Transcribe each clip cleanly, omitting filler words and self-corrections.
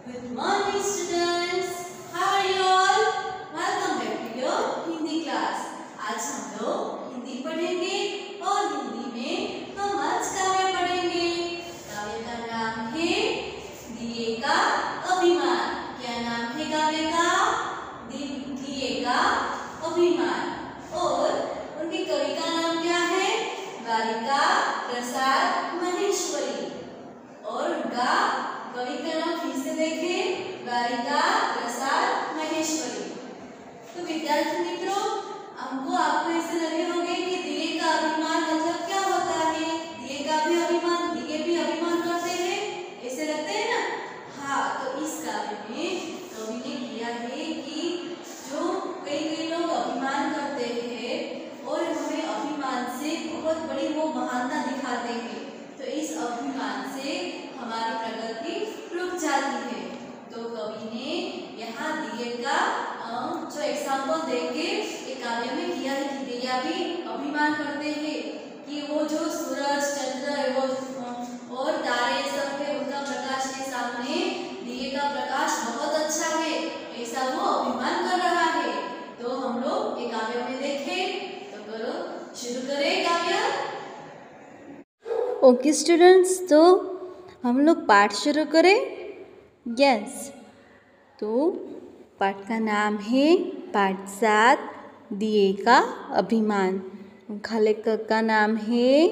Good morning students. How are you all? Welcome back to your Hindi class. आज हम लोग हिंदी पढ़ेंगे और हिंदी में हम आज काव्य पढ़ेंगे. काव्य का नाम है दिए का अभिमान. क्या नाम है काव्य का? दिए का अभिमान. और उनके कवि का नाम क्या है? वारिका प्रसाद महेश्वरी. और उनका कवि का नाम फिर से देखें, वारिका प्रसाद महेश्वरी. तो विद्यार्थी मित्रों, हमको आपको ऐसे लगे होंगे कि दिए का अभिमान मतलब क्या होता है? दिए का भी अभिमान, दिए भी अभिमान करते हैं, ऐसे लगते हैं ना? हाँ, तो इस काव्य में कवि ने किया है कि जो कई लोग अभिमान करते हैं और हमें अभिमान से बहुत बड़ी वो महानता दिखाते हैं, तो इस अभिमान से हमारी प्रगति रुक जाती है. तो कवि ने यहाँ दिए का जो एग्जाम्पल देके एक काव्य में किया है कि दिया भी अभिमान करते हैं कि वो जो सूरज चंद्र वो और तारे सब है उनका प्रकाश के सामने दिए का प्रकाश बहुत अच्छा है, ऐसा वो अभिमान कर रहा है. तो हम लोग एक काव्य में देखें. तो करो शुरू करें काव्य. ओके स्टूडेंट्स, तो हम लोग पाठ शुरू करें. यस, तो पाठ का नाम है पाठ 7 दिए का अभिमान. लेखक का नाम है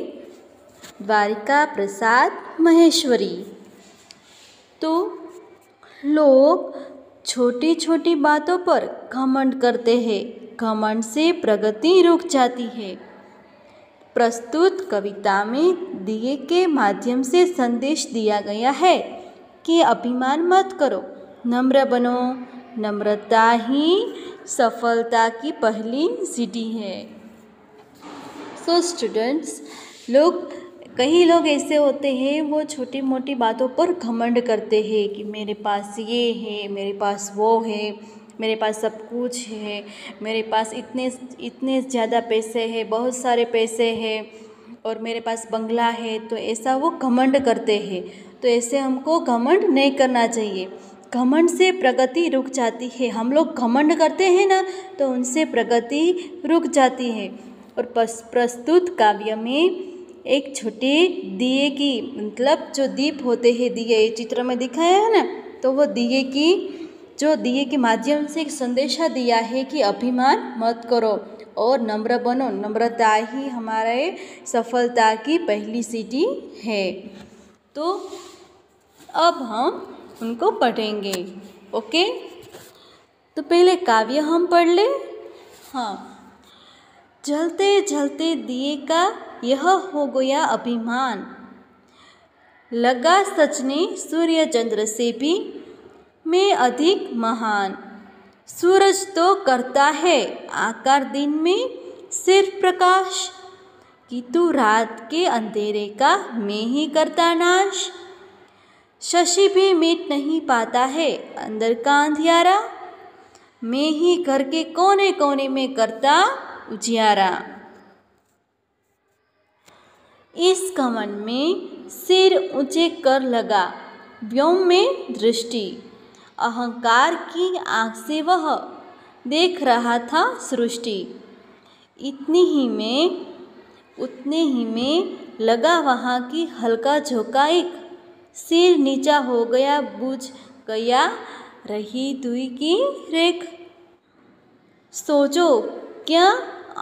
वारिका प्रसाद महेश्वरी. तो लोग छोटी छोटी बातों पर घमंड करते हैं, घमंड से प्रगति रुक जाती है. प्रस्तुत कविता में दिए के माध्यम से संदेश दिया गया है कि अभिमान मत करो, नम्र बनो. नम्रता ही सफलता की पहली सीढ़ी है. सो स्टूडेंट्स, कई लोग ऐसे होते हैं वो छोटी मोटी बातों पर घमंड करते हैं कि मेरे पास ये है, मेरे पास वो है, मेरे पास सब कुछ है, मेरे पास इतने ज़्यादा पैसे हैं, बहुत सारे पैसे हैं और मेरे पास बंगला है. तो ऐसा वो घमंड करते हैं. तो ऐसे हमको घमंड नहीं करना चाहिए. घमंड से प्रगति रुक जाती है. हम लोग घमंड करते हैं ना, तो उनसे प्रगति रुक जाती है. और प्रस्तुत काव्य में एक छोटे दिए की, मतलब जो दीप होते हैं, दिए चित्र में दिखाया है ना, तो वो दिए के माध्यम से एक संदेशा दिया है कि अभिमान मत करो और नम्र बनो. नम्रता ही हमारे सफलता की पहली सीढ़ी है. तो अब हम उनको पढ़ेंगे. ओके, तो पहले काव्य हम पढ़ ले. हाँ. जलते जलते दिए का यह हो गया अभिमान, लगा सचने सूर्य चंद्र से भी मैं अधिक महान. सूरज तो करता है आकार दिन में सिर्फ प्रकाश, किंतु रात के अंधेरे का मैं ही करता नाश. शशि भी मिट नहीं पाता है अंदर का अंधियारा, मैं ही घर के कोने कोने में करता उजियारा. इस घमंड में सिर ऊंचे कर लगा व्योम में दृष्टि, अहंकार की आँख से वह देख रहा था सृष्टि. उतने ही में लगा वहाँ की हल्का झोंका एक, सिर नीचा हो गया बुझ गया रही दुई की रेख. सोचो क्या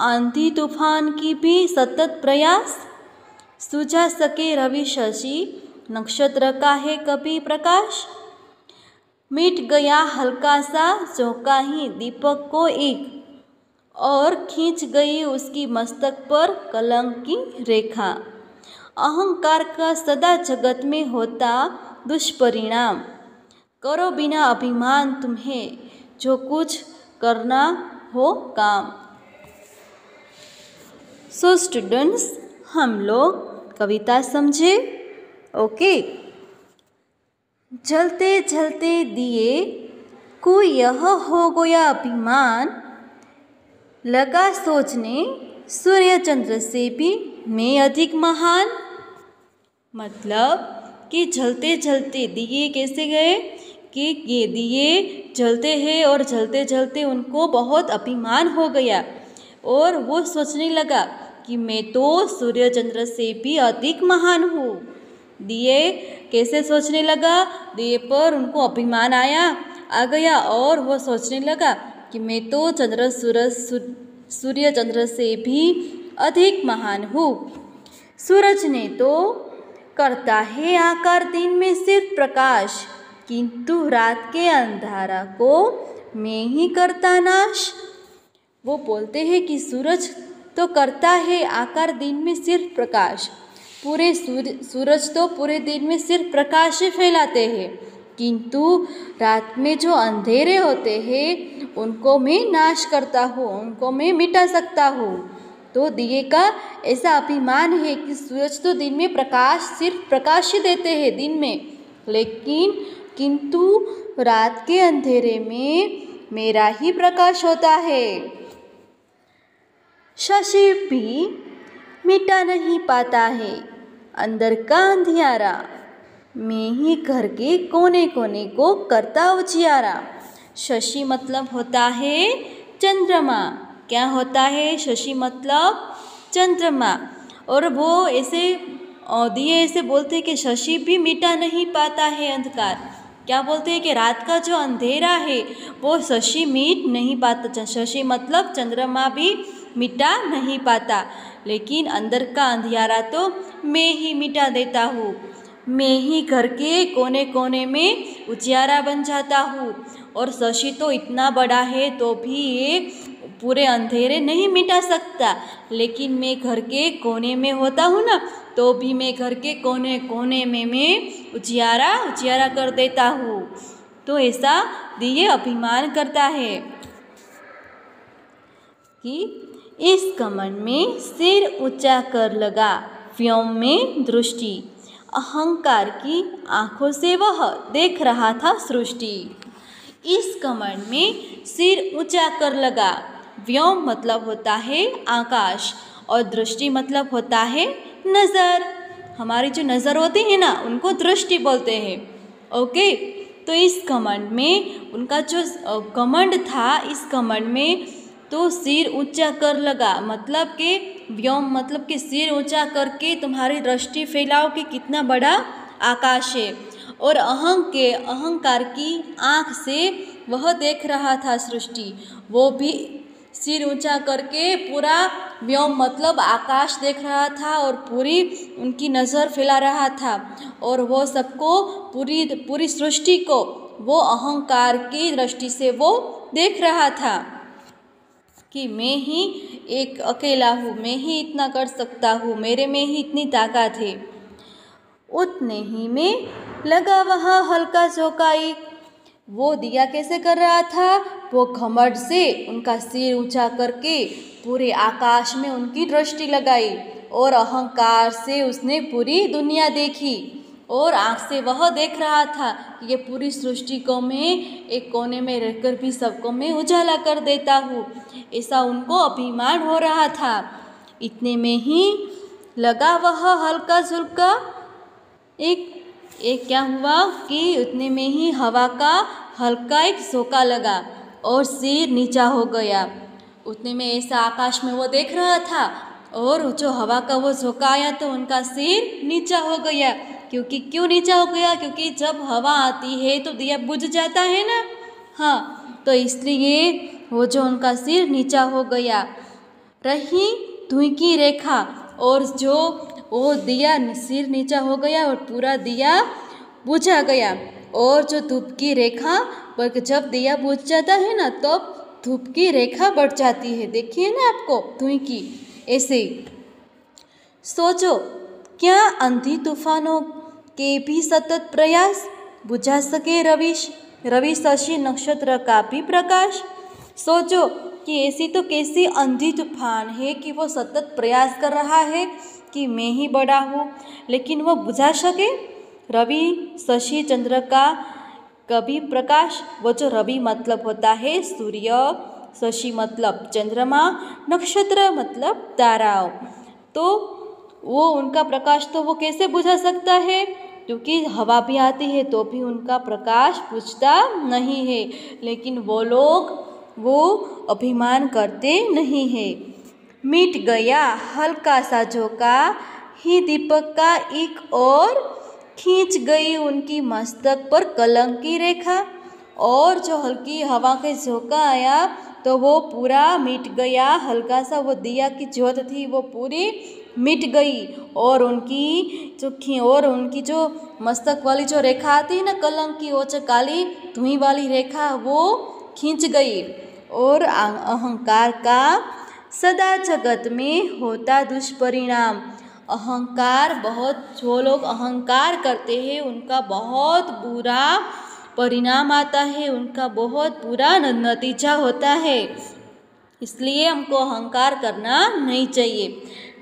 आंधी तूफान की भी सतत प्रयास, सुझा सके रवि शशि नक्षत्र का है कभी प्रकाश. मिट गया हल्का सा झोंका ही दीपक को एक, और खींच गई उसकी मस्तक पर कलंक की रेखा. अहंकार का सदा जगत में होता दुष्परिणाम, करो बिना अभिमान तुम्हें जो कुछ करना हो काम. सो स्टूडेंट्स, हम लोग कविता समझे. ओके. जलते जलते दिए को यह हो गया अभिमान, लगा सोचने सूर्य चंद्र से भी मैं अधिक महान. मतलब कि जलते जलते दिए कैसे गए कि ये दिए जलते हैं और जलते जलते उनको बहुत अभिमान हो गया और वो सोचने लगा कि मैं तो सूर्य चंद्र से भी अधिक महान हूँ। दिए कैसे सोचने लगा? दिए पर उनको अभिमान आ गया और वो सोचने लगा कि मैं तो सूर्य चंद्र से भी अधिक महान हूँ। सूरज ने तो करता है आकार दिन में सिर्फ प्रकाश, किंतु रात के अंधारा को मैं ही करता नाश। वो बोलते हैं कि सूरज तो करता है आकार दिन में सिर्फ प्रकाश, पूरे सूरज तो पूरे दिन में सिर्फ प्रकाश ही फैलाते हैं, किंतु रात में जो अंधेरे होते हैं उनको मैं नाश करता हूँ, उनको मैं मिटा सकता हूँ। तो दिए का ऐसा अभिमान है कि सूरज तो दिन में सिर्फ प्रकाश ही देते हैं दिन में, किंतु रात के अंधेरे में मेरा ही प्रकाश होता है। शशि भी मिटा नहीं पाता है अंदर का अंधियारा, मैं ही घर के कोने कोने को करता उजियारा। शशि मतलब होता है चंद्रमा। क्या होता है? शशि मतलब चंद्रमा। और वो दिए ऐसे बोलते हैं कि शशि भी मिटा नहीं पाता है अंधकार। क्या बोलते हैं कि रात का जो अंधेरा है वो शशि मिट नहीं पाता। शशि मतलब चंद्रमा भी मिटा नहीं पाता, लेकिन अंदर का अंधियारा तो मैं ही मिटा देता हूँ। मैं ही घर के कोने कोने में उजियारा बन जाता हूँ। और शशि तो इतना बड़ा है तो भी ये पूरे अंधेरे नहीं मिटा सकता, लेकिन मैं घर के कोने में होता हूँ ना, तो भी मैं घर के कोने कोने में मैं उजियारा कर देता हूँ। तो ऐसा दिए अभिमान करता है कि इस घमंड में सिर ऊंचा कर लगा व्योम में दृष्टि, अहंकार की आंखों से वह देख रहा था सृष्टि। इस घमंड में सिर ऊंचा कर लगा। व्योम मतलब होता है आकाश और दृष्टि मतलब होता है नज़र। हमारी जो नज़र होती है ना उनको दृष्टि बोलते हैं। ओके, तो इस घमंड में उनका जो घमंड था, इस घमंड में तो सिर ऊंचा कर लगा मतलब कि व्योम मतलब कि सिर ऊंचा करके तुम्हारी दृष्टि फैलाओ कि कितना बड़ा आकाश है। और अहंकार की आँख से वह देख रहा था सृष्टि, वो भी सिर ऊंचा करके पूरा व्योम मतलब आकाश देख रहा था और पूरी उनकी नज़र फैला रहा था। और वो सबको पूरी सृष्टि को वो अहंकार की दृष्टि से वो देख रहा था कि मैं ही एक अकेला हूँ, मैं ही इतना कर सकता हूँ, मेरे में ही इतनी ताकत है। उतने ही में लगा वहाँ हल्का झोंका एक। वो दिया कैसे कर रहा था? वो घमंड से उनका सिर ऊंचा करके पूरे आकाश में उनकी दृष्टि लगाई और अहंकार से उसने पूरी दुनिया देखी और आँख से वह देख रहा था कि ये पूरी सृष्टि को मैं एक कोने में रहकर भी सबको मैं उजाला कर देता हूँ। ऐसा उनको अभिमान हो रहा था। इतने में ही लगा वह हल्का झुल्का एक क्या हुआ कि उतने में ही हवा का हल्का एक झोंका लगा और सिर नीचा हो गया। उतने में ऐसा आकाश में वो देख रहा था और जो हवा का वो झोंका आया तो उनका सिर नीचा हो गया। क्यों नीचा हो गया? क्योंकि जब हवा आती है तो दिया बुझ जाता है ना। हाँ, तो इसलिए वो जो उनका सिर नीचा हो गया। रही धुएं की रेखा और जो वो दिया सिर नीचा हो गया और पूरा दिया बुझा गया। और जो धूप की रेखा पर जब दिया बुझ जाता है ना तो धूप की रेखा बढ़ जाती है। देखिए ना आपको धुएं की ऐसे। सोचो, क्या आंधी तूफानों के भी सतत प्रयास बुझा सके रवि शशि नक्षत्र का भी प्रकाश। सोचो कि ऐसी तो कैसी आंधी तूफान है कि वो सतत प्रयास कर रहा है कि मैं ही बड़ा हूँ, लेकिन वो बुझा सके रवि शशि चंद्र का कभी प्रकाश। वो जो रवि मतलब होता है सूर्य, शशि मतलब चंद्रमा, नक्षत्र मतलब ताराओं, तो वो उनका प्रकाश तो वो कैसे बुझा सकता है? क्योंकि हवा भी आती है तो भी उनका प्रकाश बुझता नहीं है, लेकिन वो अभिमान करते नहीं है। मिट गया हल्का सा झोंका ही दीपक का एक और, खींच गई उनकी मस्तक पर कलंक की रेखा। और जो हल्की हवा के झोंका आया तो वो पूरा मिट गया, हल्का सा वो दिया की ज्योत थी वो पूरी मिट गई, और उनकी जो मस्तक वाली जो रेखा आती है ना कलंक की, वो जो काली धुएं वाली रेखा वो खींच गई। और अहंकार का सदा जगत में होता दुष्परिणाम। अहंकार जो लोग अहंकार करते हैं उनका बहुत बुरा परिणाम आता है, उनका बहुत बुरा नतीजा होता है। इसलिए हमको अहंकार करना नहीं चाहिए।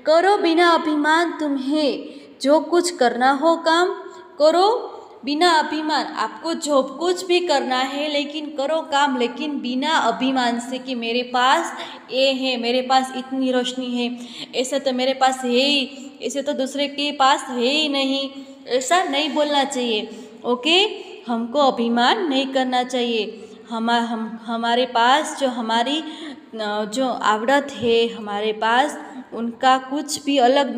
करो बिना अभिमान, तुम्हें जो कुछ करना हो काम करो बिना अभिमान। आपको जो कुछ भी करना है लेकिन करो काम, लेकिन बिना अभिमान से कि मेरे पास ये है, मेरे पास इतनी रोशनी है, ऐसा तो मेरे पास है ही, ऐसे तो दूसरे के पास है ही नहीं, ऐसा नहीं बोलना चाहिए। ओके, हमको अभिमान नहीं करना चाहिए। हमारे पास जो आवड़त है हमारे पास, उनका कुछ भी अलग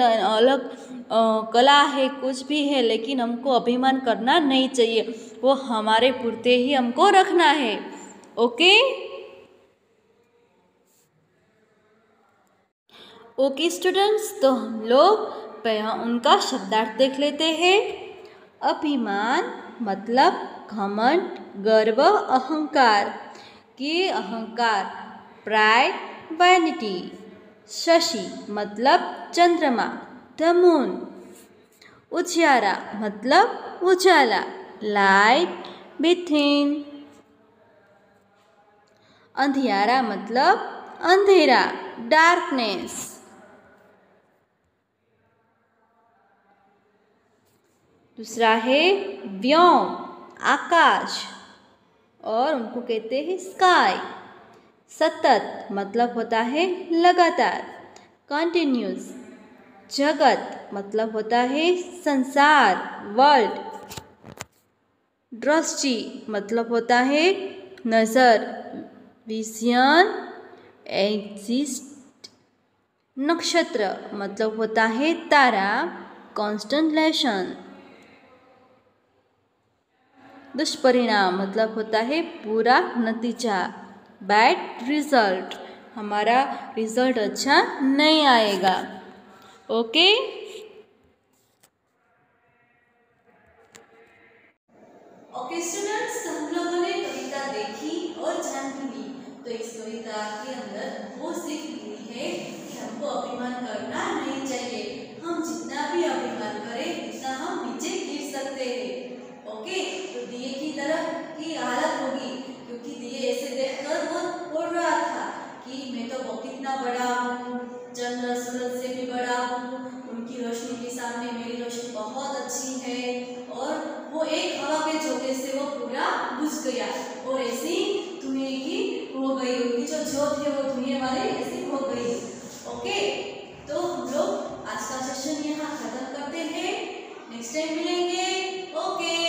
कला है, कुछ भी है, लेकिन हमको अभिमान करना नहीं चाहिए। वो हमारे पुरते ही हमको रखना है। ओके स्टूडेंट्स, तो हम लोग उनका शब्दार्थ देख लेते हैं। अभिमान मतलब घमंड, गर्व, अहंकार। कि अहंकार प्राइड, वैनिटी। शशि मतलब चंद्रमा, द मून। उजियारा मतलब उजाला, लाइट, बिथिन। अंधियारा मतलब अंधेरा, डार्कनेस। दूसरा है व्योम, आकाश, और उनको कहते हैं स्काई। सतत मतलब होता है लगातार, कंटिन्यूस। जगत मतलब होता है संसार, वर्ल्ड। दृष्टि मतलब होता है नजर, विजन, एग्जिस्ट। नक्षत्र मतलब होता है तारा, कॉन्स्टलेशन। दुष्परिणाम मतलब होता है बुरा नतीजा, बैड रिजल्ट। हमारा रिजल्ट अच्छा नहीं आएगा। ओके, स्टूडेंट्स, हम लोगों ने कविता देखी और जान भी ली। तो इस कविता के अंदर वो सीख मिली है कि हमको अभिमान करना नहीं चाहिए। हम जितना भी अभिमान करें उतना हम नीचे गिर सकते हैं। ओके, तो दिए की तरफ की हालत होगी, क्योंकि दिए ऐसे देखकर वो बोल रहा था कि मैं तो कितना बड़ा हूँ, चंद्र सूरज से भी बड़ा हूँ, उनकी रोशनी के सामने मेरी रोशनी बहुत अच्छी है। और वो एक हवा के झोंके से वो पूरा बुझ गया, और ऐसी धुएं की हो गई, उनकी जो ज्योत है वो धुएं वाली ऐसी हो गई। ओके, तो हम लोग आज का सेशन यहाँ खत्म करते हैं। नेक्स्ट टाइम मिलेंगे। ओके।